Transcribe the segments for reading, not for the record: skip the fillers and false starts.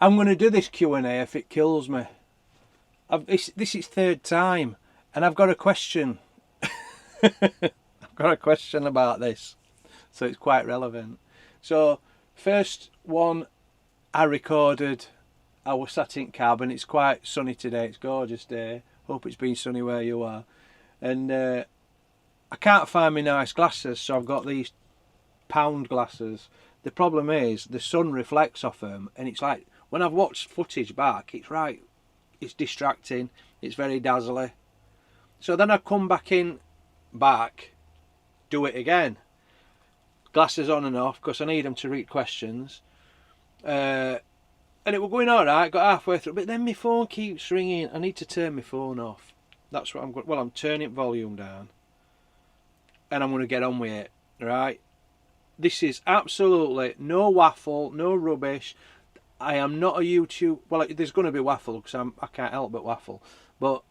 I'm going to do this Q&A if it kills me. This is third time, and I've got a question. I've got a question about this, so it's quite relevant. So, first one I recorded, I was sat in cab, and it's quite sunny today. It's a gorgeous day. Hope it's been sunny where you are. And I can't find my nice glasses, so I've got these pound glasses. The problem is the sun reflects off them, and it's like when I've watched footage back, it's distracting, it's very dazzly. So then I come back, do it again, glasses on and off, because I need them to read questions, and it was going alright, got halfway through, but then my phone keeps ringing. I need to turn my phone off. That's what I'm going. Well, I'm turning volume down, and I'm going to get on with it. Right, this is absolutely no waffle, no rubbish. I am not a YouTube. Well, there's going to be waffle because I can't help but waffle. But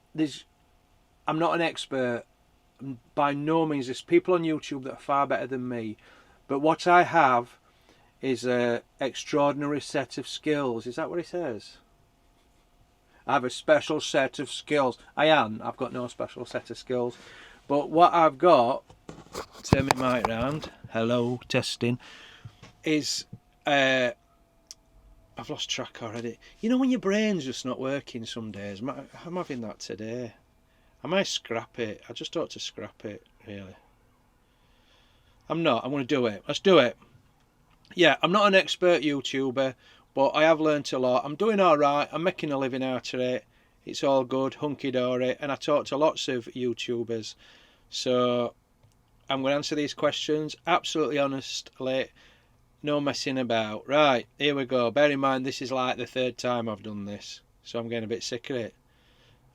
I'm not an expert. By no means. There's people on YouTube that are far better than me. But what I have is an extraordinary set of skills. Is that what it says? I have a special set of skills. I've got no special set of skills. But what I've got, turn my mic round. Hello, testing. Is I've lost track already. You know when your brain's just not working some days? I'm having that today. I might scrap it. I just ought to scrap it, really. I'm not. I'm going to do it. Let's do it. Yeah, I'm not an expert YouTuber, but I have learnt a lot. I'm doing alright. I'm making a living out of it. It's all good, hunky-dory. And I talk to lots of YouTubers. So I'm going to answer these questions absolutely honestly. No messing about. Right, here we go. Bear in mind, this is like the third time I've done this, so I'm getting a bit sick of it.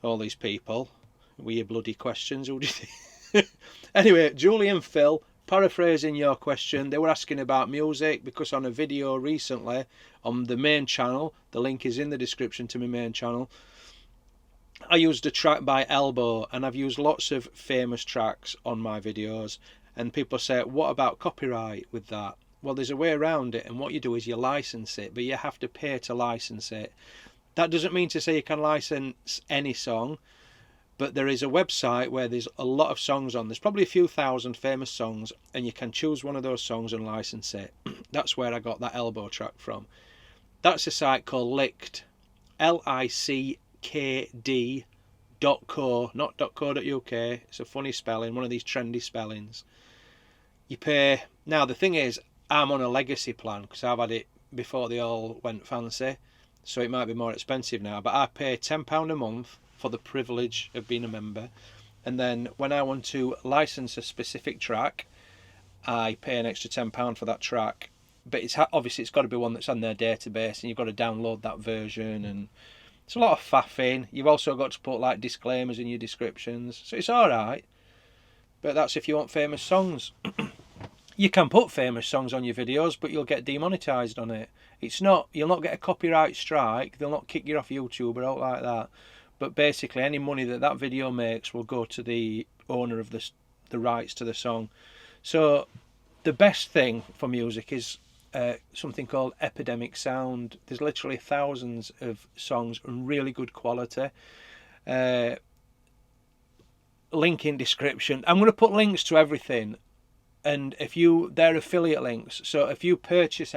All these people with your bloody questions. Who do you think? Anyway, Julie and Phil, paraphrasing your question, they were asking about music because on a video recently on the main channel, the link is in the description to my main channel, I used a track by Elbow, and I've used lots of famous tracks on my videos, and people say, what about copyright with that? Well, there's a way around it, and what you do is you license it, but you have to pay to license it. That doesn't mean to say you can license any song, but there is a website where there's a lot of songs on. There's probably a few thousand famous songs, and you can choose one of those songs and license it. That's where I got that Elbow track from. That's a site called Lickd, lickd.co, not .co.uk. It's a funny spelling, one of these trendy spellings. You pay. Now the thing is, I'm on a legacy plan because I've had it before they all went fancy, so it might be more expensive now, but I pay £10 a month for the privilege of being a member, and then when I want to license a specific track, I pay an extra £10 for that track, but obviously it's got to be one that's on their database, and you've got to download that version, and it's a lot of faffing. You've also got to put like disclaimers in your descriptions, so it's alright, but that's if you want famous songs. You can put famous songs on your videos, but you'll get demonetized on it. You'll not get a copyright strike. They'll not kick you off YouTube or out like that. But basically, any money that video makes will go to the owner of the rights to the song. So the best thing for music is something called Epidemic Sound. There's literally thousands of songs and really good quality. Link in description. I'm going to put links to everything. And they're affiliate links. So if you purchase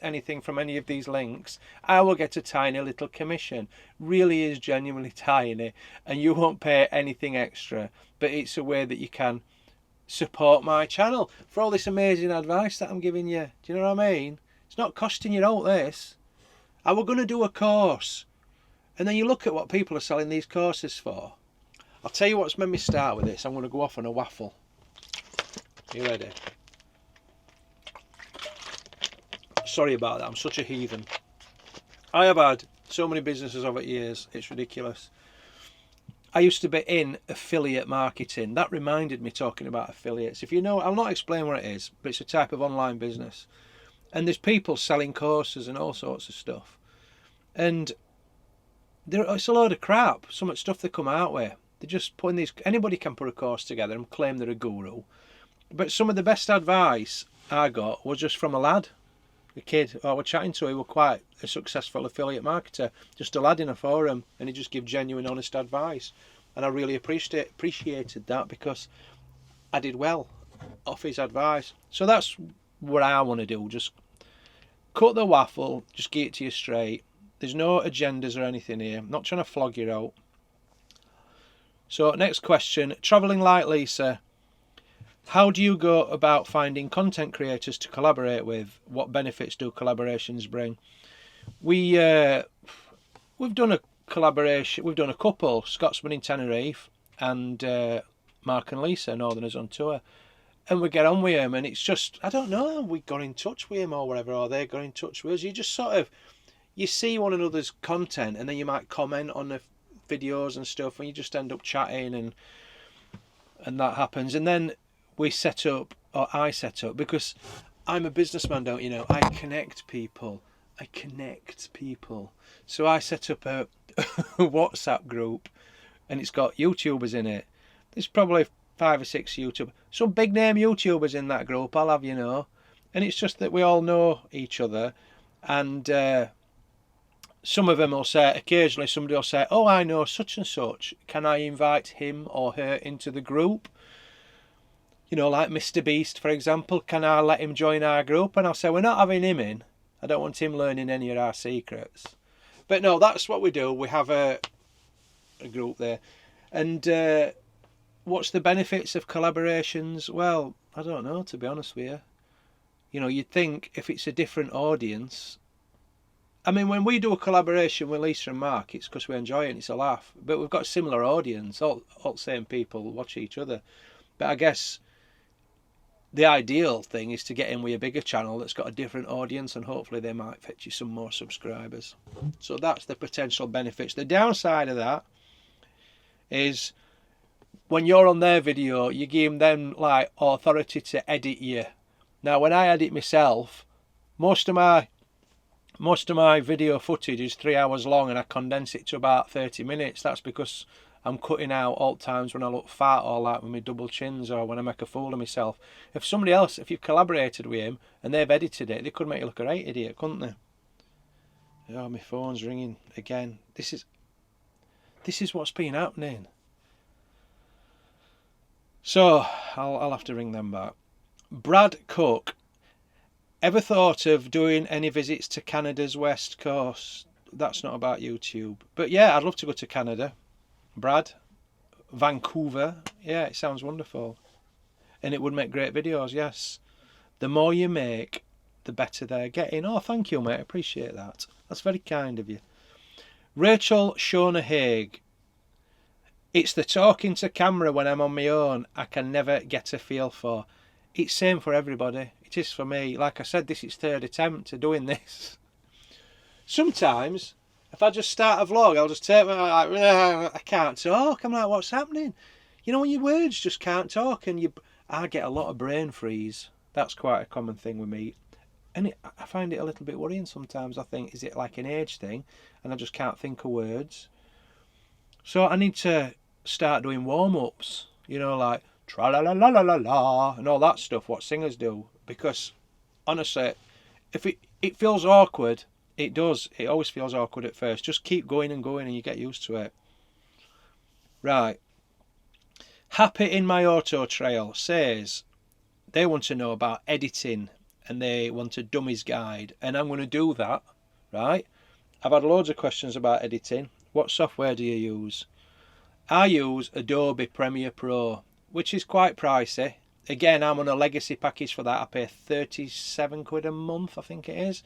anything from any of these links, I will get a tiny little commission. Really is genuinely tiny, and you won't pay anything extra. But it's a way that you can support my channel for all this amazing advice that I'm giving you. Do you know what I mean? It's not costing you out this. I was going to do a course, and then you look at what people are selling these courses for. I'll tell you what's made me start with this. I'm going to go off on a waffle. You ready? Sorry about that, I'm such a heathen. I have had so many businesses over the years, it's ridiculous. I used to be in affiliate marketing. That reminded me talking about affiliates. If you know, I'll not explain what it is, but it's a type of online business. And there's people selling courses and all sorts of stuff. And it's a load of crap, some of the stuff they come out with. They're just putting these, anybody can put a course together and claim they're a guru. But some of the best advice I got was just from a lad. a kid I was chatting to, he was quite a successful affiliate marketer, just a lad in a forum, and he just gave genuine, honest advice. And I really appreciated that, because I did well off his advice. So that's what I want to do. Just cut the waffle, just get it to you straight. There's no agendas or anything here. I'm not trying to flog you out. So next question, travelling like Lisa. How do you go about finding content creators to collaborate with? What benefits do collaborations bring? We've done a collaboration. We've done a couple, Scotsman in Tenerife and Mark and Lisa, Northerners on Tour. And we get on with him, and it's just, I don't know, we got in touch with him or whatever, or they got in touch with us. You just sort of, you see one another's content, and then you might comment on the videos and stuff, and you just end up chatting, and that happens. And then we set up, or I set up, because I'm a businessman, don't you know, I connect people. So I set up a WhatsApp group, and it's got YouTubers in it. There's probably 5 or 6 YouTubers, some big name YouTubers in that group, I'll have you know. And it's just that we all know each other, and some of them will say, occasionally somebody will say, oh, I know such and such, can I invite him or her into the group? You know, like Mr. Beast, for example, can I let him join our group? And I'll say, we're not having him in. I don't want him learning any of our secrets. But no, that's what we do. We have a group there. And what's the benefits of collaborations? Well, I don't know, to be honest with you. You know, you'd think if it's a different audience. I mean, when we do a collaboration with Lisa and Mark, it's because we enjoy it and it's a laugh. But we've got a similar audience. All the same people watch each other. But I guess the ideal thing is to get in with a bigger channel that's got a different audience, and hopefully they might fetch you some more subscribers. So that's the potential benefits. The downside of that is when you're on their video, you give them like authority to edit you. Now, when I edit myself, most of my video footage is 3 hours long, and I condense it to about 30 minutes. That's because I'm cutting out all times when I look fat, or like with my double chins, or when I make a fool of myself. If somebody else, if you've collaborated with him and they've edited it, they could make you look a right idiot, couldn't they? Oh, my phone's ringing again. This is what's been happening. So I'll have to ring them back. Brad Cook, ever thought of doing any visits to Canada's west coast? That's not about YouTube, but yeah, I'd love to go to Canada. Brad, Vancouver, yeah, it sounds wonderful, and it would make great videos. Yes, the more you make, the better they're getting. Oh, thank you, mate, I appreciate that. That's very kind of you. Rachel Shona Haig, it's the talking to camera when I'm on my own I can never get a feel for. It's same for everybody. It is for me. Like I said, this is third attempt to doing this. Sometimes if I just start a vlog, I'll just take my, like, I can't talk. I'm like, what's happening? You know, when your words just can't talk, and I get a lot of brain freeze. That's quite a common thing with me. And I find it a little bit worrying sometimes. I think, is it like an age thing? And I just can't think of words. So I need to start doing warm-ups, you know, like tra-la-la-la-la-la-la and all that stuff, what singers do. Because, honestly, if it feels awkward, it does. It always feels awkward at first. Just keep going and going and you get used to it. Right. Happy in my auto trail says they want to know about editing and they want a dummies guide. And I'm going to do that, right? I've had loads of questions about editing. What software do you use? I use Adobe Premiere Pro, which is quite pricey. Again, I'm on a legacy package for that. I pay 37 quid a month, I think it is.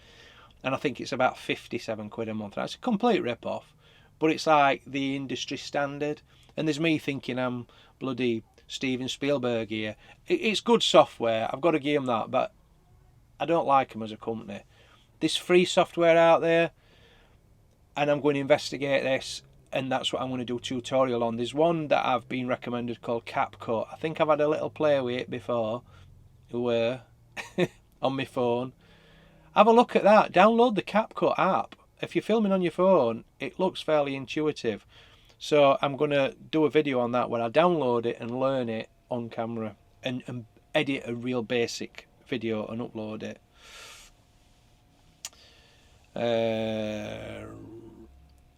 And I think it's about 57 quid a month. That's a complete rip-off. But it's like the industry standard. And there's me thinking I'm bloody Steven Spielberg here. It's good software. I've got to give them that. But I don't like them as a company. There's free software out there. And I'm going to investigate this. And that's what I'm going to do a tutorial on. There's one that I've been recommended called CapCut. I think I've had a little play with it before. On my phone. Have a look at that. Download the CapCut app. If you're filming on your phone, it looks fairly intuitive. So I'm going to do a video on that where I download it and learn it on camera and edit a real basic video and upload it.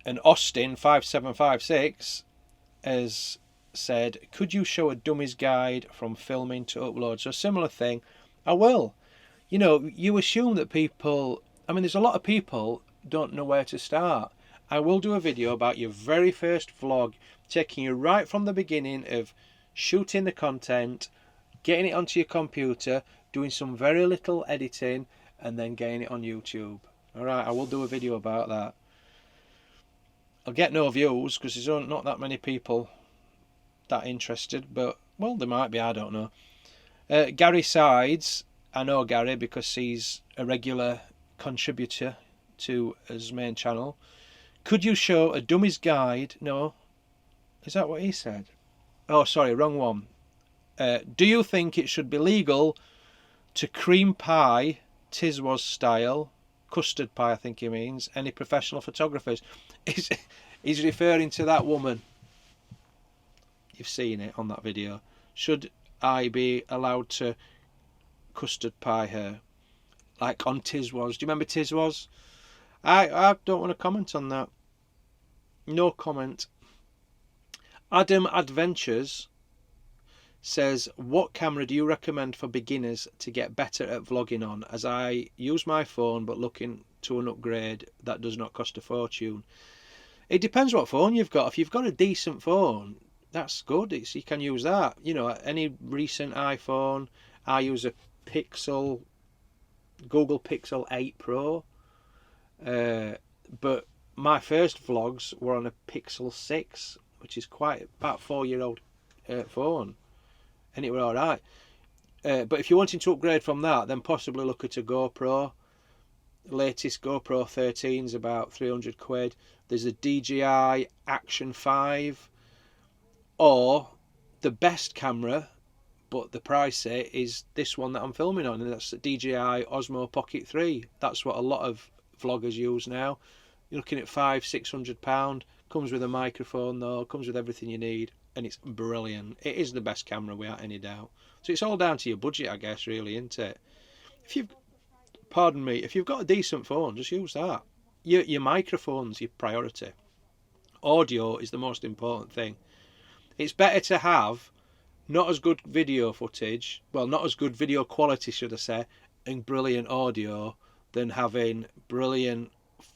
And Austin 5756 has said, could you show a dummy's guide from filming to upload? So a similar thing. I will. You know, you assume that people, I mean, there's a lot of people don't know where to start. I will do a video about your very first vlog, taking you right from the beginning of shooting the content, getting it onto your computer, doing some very little editing, and then getting it on YouTube. Alright, I will do a video about that. I'll get no views because there's not that many people that interested, but, well, there might be, I don't know. Gary Sides, I know Gary because he's a regular contributor to his main channel. Could you show a dummy's guide? No. Is that what he said? Oh, sorry, wrong one. Do you think it should be legal to cream pie, Tiswas style, custard pie I think he means, any professional photographers? He's referring to that woman. You've seen it on that video. Should I be allowed to custard pie her? Like on Tiswas. Do you remember Tiswas? I don't want to comment on that. No comment. Adam Adventures says, what camera do you recommend for beginners to get better at vlogging on, as I use my phone but looking to an upgrade that does not cost a fortune? It depends what phone you've got. If you've got a decent phone, that's good. You can use that. You know, any recent iPhone. I use a Google Pixel 8 Pro, but my first vlogs were on a Pixel 6, which is about 4-year-old phone, and it were alright. But if you're wanting to upgrade from that, then possibly look at a GoPro. The latest GoPro 13 is about 300 quid. There's a DJI Action 5, or the best camera, but the price is this one that I'm filming on, and that's the DJI Osmo Pocket 3. That's what a lot of vloggers use now. You're looking at £500–600. Comes with a microphone though, comes with everything you need, and it's brilliant. It is the best camera without any doubt. So it's all down to your budget, I guess, really, isn't it? If you've got a decent phone, just use that. Your microphone's your priority. Audio is the most important thing. It's better to have not as good video footage, well, not as good video quality, should I say, and brilliant audio, than having brilliant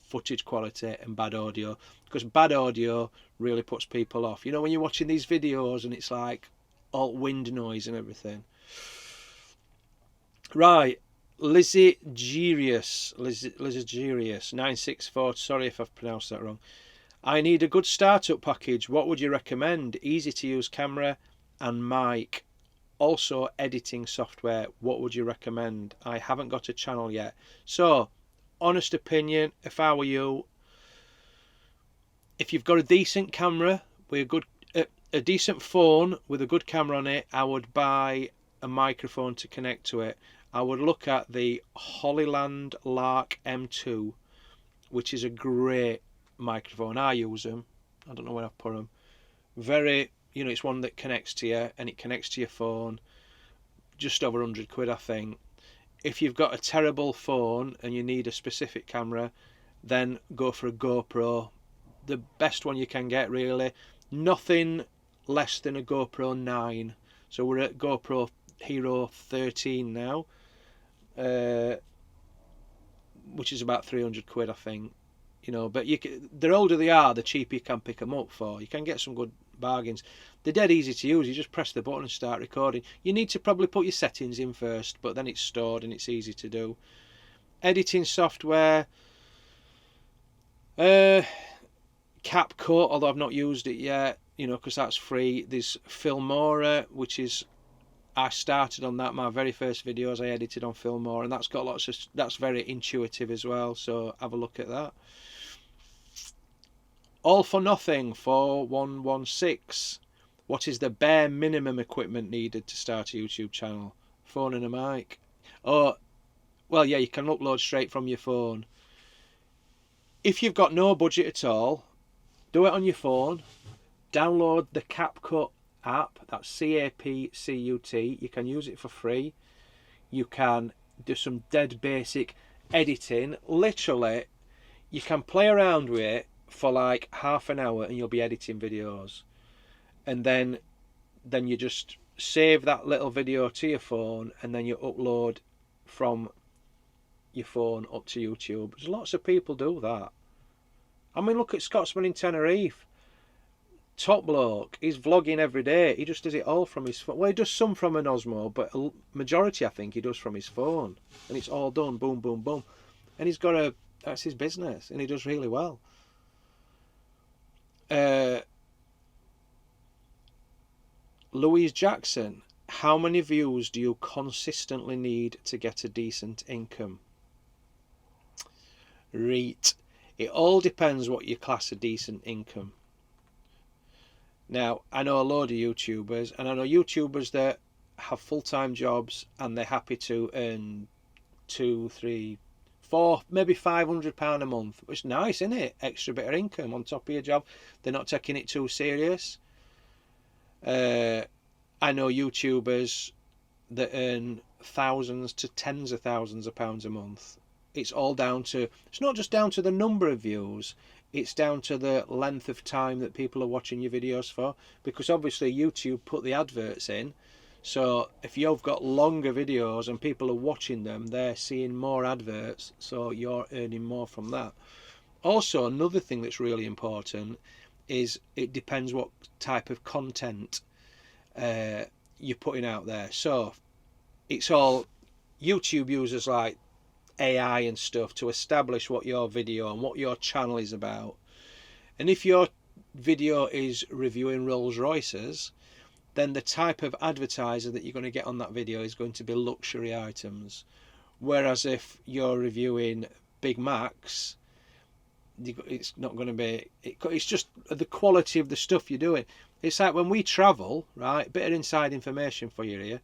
footage quality and bad audio, because bad audio really puts people off. You know, when you're watching these videos and it's like all wind noise and everything. Right, Lizzie Gerius 964, sorry if I've pronounced that wrong. I need a good startup package. What would you recommend? Easy to use camera and mic. Also editing software. What would you recommend? I haven't got a channel yet. So, honest opinion, if I were you, if you've got a decent camera with a decent phone with a good camera on it, I would buy a microphone to connect to it. I would look at the Hollyland Lark M2, which is a great microphone. I use them. I don't know where I've put them. Very, you know, it's one that connects to you, and it connects to your phone. Just over 100 quid, I think. If you've got a terrible phone and you need a specific camera, then go for a GoPro. The best one you can get, really. Nothing less than a GoPro 9. So we're at GoPro Hero 13 now, which is about 300 quid, I think. You know, but the older they are, the cheaper you can pick them up for. You can get some good bargains. They're dead easy to use. You just press the button and start recording. You need to probably put your settings in first, but then it's stored and it's easy to do. Editing software, CapCut, although I've not used it yet, you know, because that's free. There's Filmora, which is, I started on that. My very first videos I edited on Filmora, and that's got lots of, that's very intuitive as well, so have a look at that. All for Nothing 4116. What is the bare minimum equipment needed to start a YouTube channel? Phone and a mic. Oh, well, yeah, you can upload straight from your phone. If you've got no budget at all, do it on your phone. Download the CapCut app. That's CAPCUT. You can use it for free. You can do some dead basic editing. Literally, you can play around with it for like half an hour and you'll be editing videos, and then you just save that little video to your phone, and then you upload from your phone up to YouTube. There's lots of people do that. I mean, look at Scotsman in Tenerife. Top bloke. He's vlogging every day. He just does it all from his phone. Well, he does some from an Osmo, but a majority, I think, he does from his phone. And it's all done, boom, boom, boom. And he's got a... That's his business, and he does really well. Louise Jackson. How many views do you consistently need to get a decent income? Right. It all depends what you class a decent income. Now, I know a load of YouTubers, and I know YouTubers that have full-time jobs and they're happy to earn 2, 3, 4, maybe £500 a month, which is nice, isn't it? Extra bit of income on top of your job. They're not taking it too serious. I know YouTubers that earn thousands to tens of thousands of pounds a month. It's all down to, it's not just down to the number of views, it's down to the length of time that people are watching your videos for, because obviously YouTube put the adverts in, so if you've got longer videos and people are watching them, they're seeing more adverts, so you're earning more from that. Also, another thing that's really important is it depends what type of content you're putting out there. So it's all YouTube users like AI and stuff to establish what your video and what your channel is about. And if your video is reviewing Rolls Royces, then the type of advertiser that you're going to get on that video is going to be luxury items. Whereas if you're reviewing Big Macs, it's not going to be, it's just the quality of the stuff you're doing. It's like when we travel, right, bit of inside information for you here.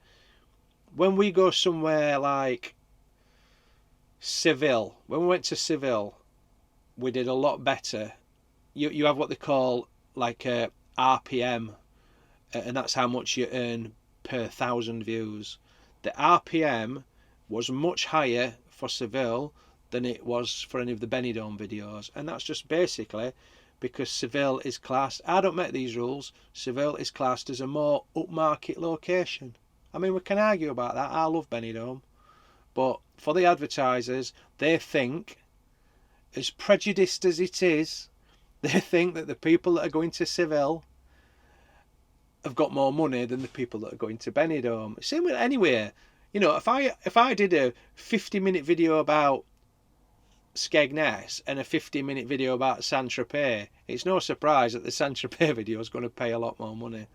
When we go somewhere like Seville, when we went to Seville, we did a lot better. You have what they call like a RPM, and that's how much you earn per 1,000 views. The RPM was much higher for Seville than it was for any of the Benidorm videos, and that's just basically because Seville is classed, I don't make these rules, Seville is classed as a more upmarket location. I mean, we can argue about that. I love Benidorm, but for the advertisers, they think, as prejudiced as it is, they think that the people that are going to Seville have got more money than the people that are going to Benidorm. Same with anywhere. You know, if I did a 50-minute video about Skegness and a 50-minute video about Saint-Tropez, it's no surprise that the Saint-Tropez video is going to pay a lot more money.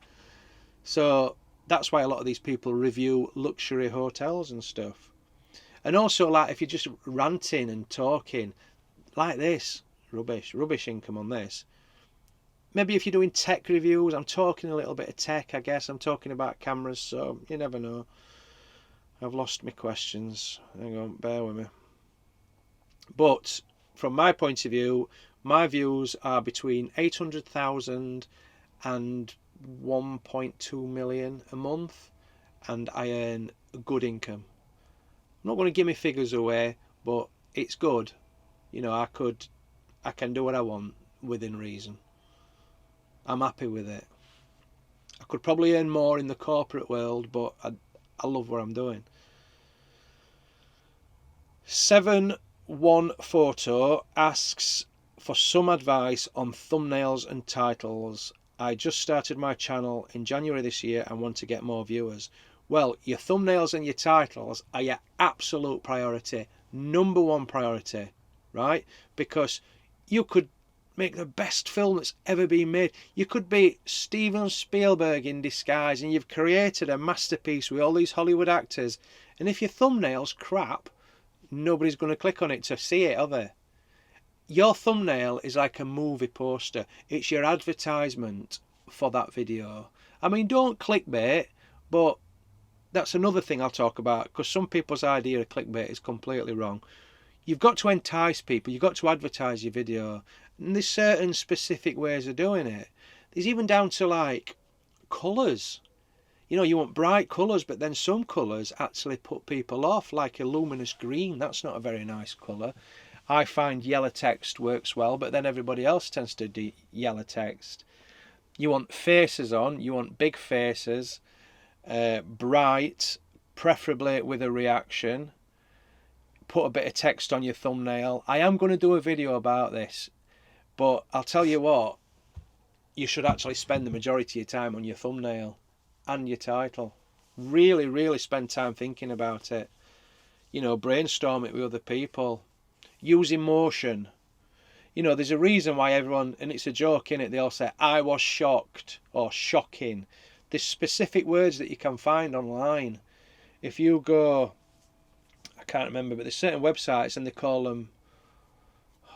So that's why a lot of these people review luxury hotels and stuff. And also, like, if you're just ranting and talking like this, rubbish income on this. Maybe if you're doing tech reviews, I'm talking a little bit of tech, I guess. I'm talking about cameras, so you never know. I've lost my questions. Hang on, bear with me. But from my point of view, my views are between 800,000 and 1.2 million a month, and I earn a good income. I'm not going to give me figures away, but it's good. You know, I can do what I want within reason. I'm happy with it. I could probably earn more in the corporate world, but I love what I'm doing. 7-1-Photo asks for some advice on thumbnails and titles. I just started my channel in January this year and want to get more viewers. Well, your thumbnails and your titles are your absolute priority, number one priority, right? Because you could make the best film that's ever been made. You could be Steven Spielberg in disguise, and you've created a masterpiece with all these Hollywood actors. And if your thumbnail's crap, nobody's going to click on it to see it, are they? Your thumbnail is like a movie poster. It's your advertisement for that video. I mean, don't clickbait, but that's another thing I'll talk about, because some people's idea of clickbait is completely wrong. You've got to entice people. You've got to advertise your video. And there's certain specific ways of doing it. There's even down to like colours. You know, you want bright colours, but then some colours actually put people off, like a luminous green. That's not a very nice colour. I find yellow text works well, but then everybody else tends to do yellow text. You want faces on, you want big faces, bright, preferably with a reaction. Put a bit of text on your thumbnail. I am going to do a video about this, but I'll tell you what, you should actually spend the majority of your time on your thumbnail and your title. Really, really spend time thinking about it. You know, brainstorm it with other people. Use emotion. You know, there's a reason why everyone, and it's a joke, innit? They all say, I was shocked, or shocking. There's specific words that you can find online. If you go, I can't remember, but there's certain websites and they call them,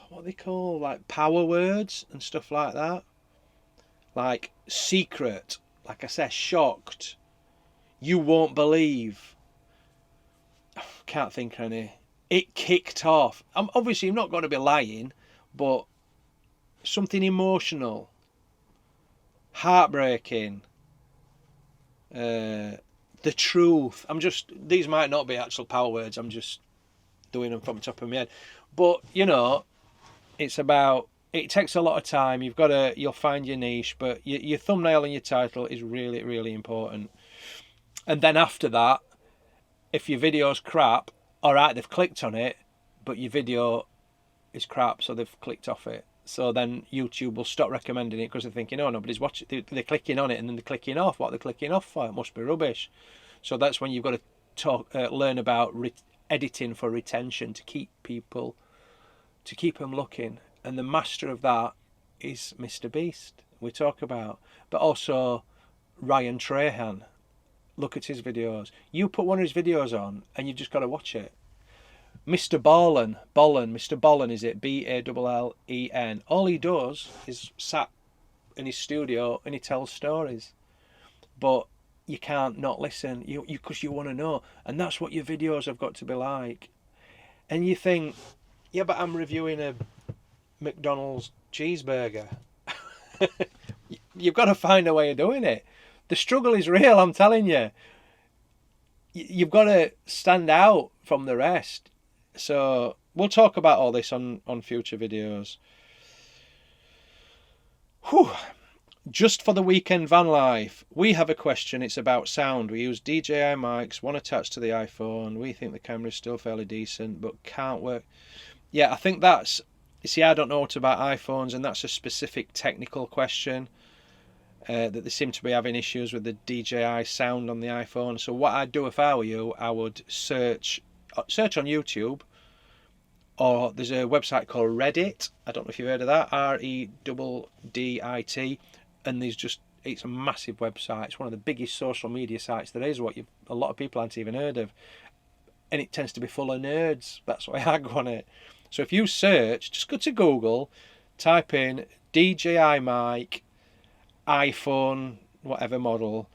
what they call, like power words and stuff like that. Like secret, like I said, shocked. You won't believe. Can't think of any. It kicked off. I'm obviously not going to be lying, but something emotional, heartbreaking, the truth. These might not be actual power words. I'm just doing them from the top of my head. But you know, it takes a lot of time. You'll find your niche, but your thumbnail and your title is really, really important. And then after that, if your video's crap, all right, they've clicked on it, but your video is crap, so they've clicked off it. So then YouTube will stop recommending it because they're thinking, oh, nobody's watching. They're clicking on it and then they're clicking off. What are they clicking off for? It must be rubbish. So that's when you've got to learn about editing for retention to keep them looking. And the master of that is Mr. Beast, we talk about, but also Ryan Trahan. Look at his videos. You put one of his videos on and you've just got to watch it. Mr. Mr. Bollen, is it? Ballen. All he does is sat in his studio and he tells stories. But you can't not listen, because you want to know. And that's what your videos have got to be like. And you think, yeah, but I'm reviewing a McDonald's cheeseburger. You've got to find a way of doing it. The struggle is real, I'm telling you. You've got to stand out from the rest. So we'll talk about all this on future videos. Whew. Just for the weekend van life, we have a question. It's about sound. We use DJI mics, one attached to the iPhone. We think the camera is still fairly decent, but can't work. Yeah, I think that's... You see, I don't know what about iPhones, and that's a specific technical question. That they seem to be having issues with the DJI sound on the iPhone. So what I'd do if I were you, I would search on YouTube, or there's a website called Reddit. I don't know if you've heard of that, Reddit, and it's a massive website. It's one of the biggest social media sites there is. A lot of people haven't even heard of, and it tends to be full of nerds. That's why I go on it. So if you search, just go to Google, type in DJI mic, iPhone, whatever model,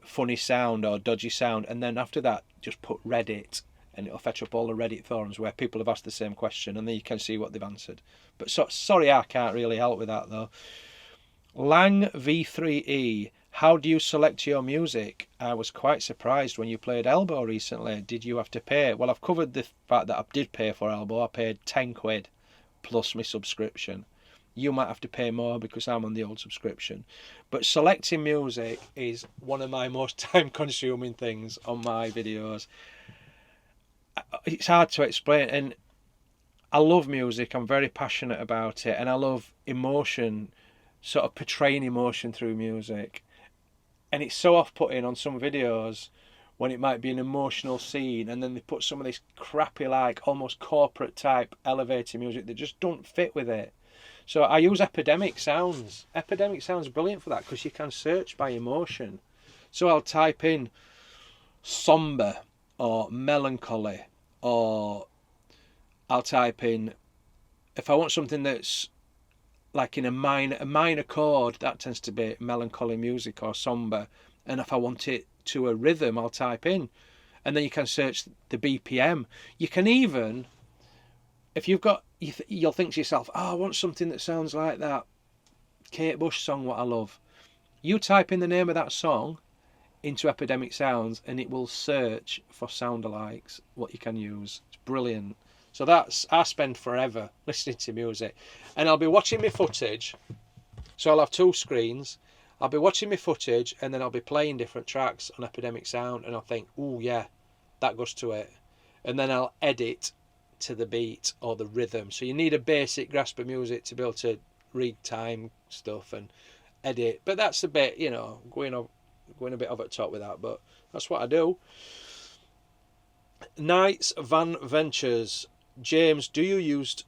funny sound or dodgy sound, and then after that just put Reddit, and it'll fetch up all the Reddit forums where people have asked the same question, and then you can see what they've answered. But sorry, I can't really help with that though. Lang V3E, how do you select your music? I was quite surprised when you played Elbow recently. Did you have to pay? Well, I've covered the fact that I did pay for Elbow. I paid 10 quid plus my subscription. You might have to pay more because I'm on the old subscription. But selecting music is one of my most time-consuming things on my videos. It's hard to explain, and I love music. I'm very passionate about it, and I love emotion, sort of portraying emotion through music. And it's so off-putting on some videos when it might be an emotional scene, and then they put some of this crappy, like almost corporate type elevator music that just don't fit with it. So I use Epidemic Sounds. Epidemic Sounds is brilliant for that because you can search by emotion. So I'll type in somber or melancholy, or I'll type in, if I want something that's like in a minor chord, that tends to be melancholy music or somber. And if I want it to a rhythm, I'll type in, and then you can search the BPM. You can even, if you've got, you'll think to yourself, oh, I want something that sounds like that Kate Bush song, what I love. You type in the name of that song into Epidemic Sounds and it will search for sound-alikes, what you can use. It's brilliant. So that's, I spend forever listening to music, and I'll be watching my footage. So I'll have two screens. I'll be watching my footage, and then I'll be playing different tracks on Epidemic Sound, and I'll think, oh yeah, that goes to it. And then I'll edit to the beat or the rhythm. So you need a basic grasp of music to be able to read time stuff and edit. But that's a bit, you know, going a bit over the top with that, but that's what I do. Knights Van Ventures. James, do you use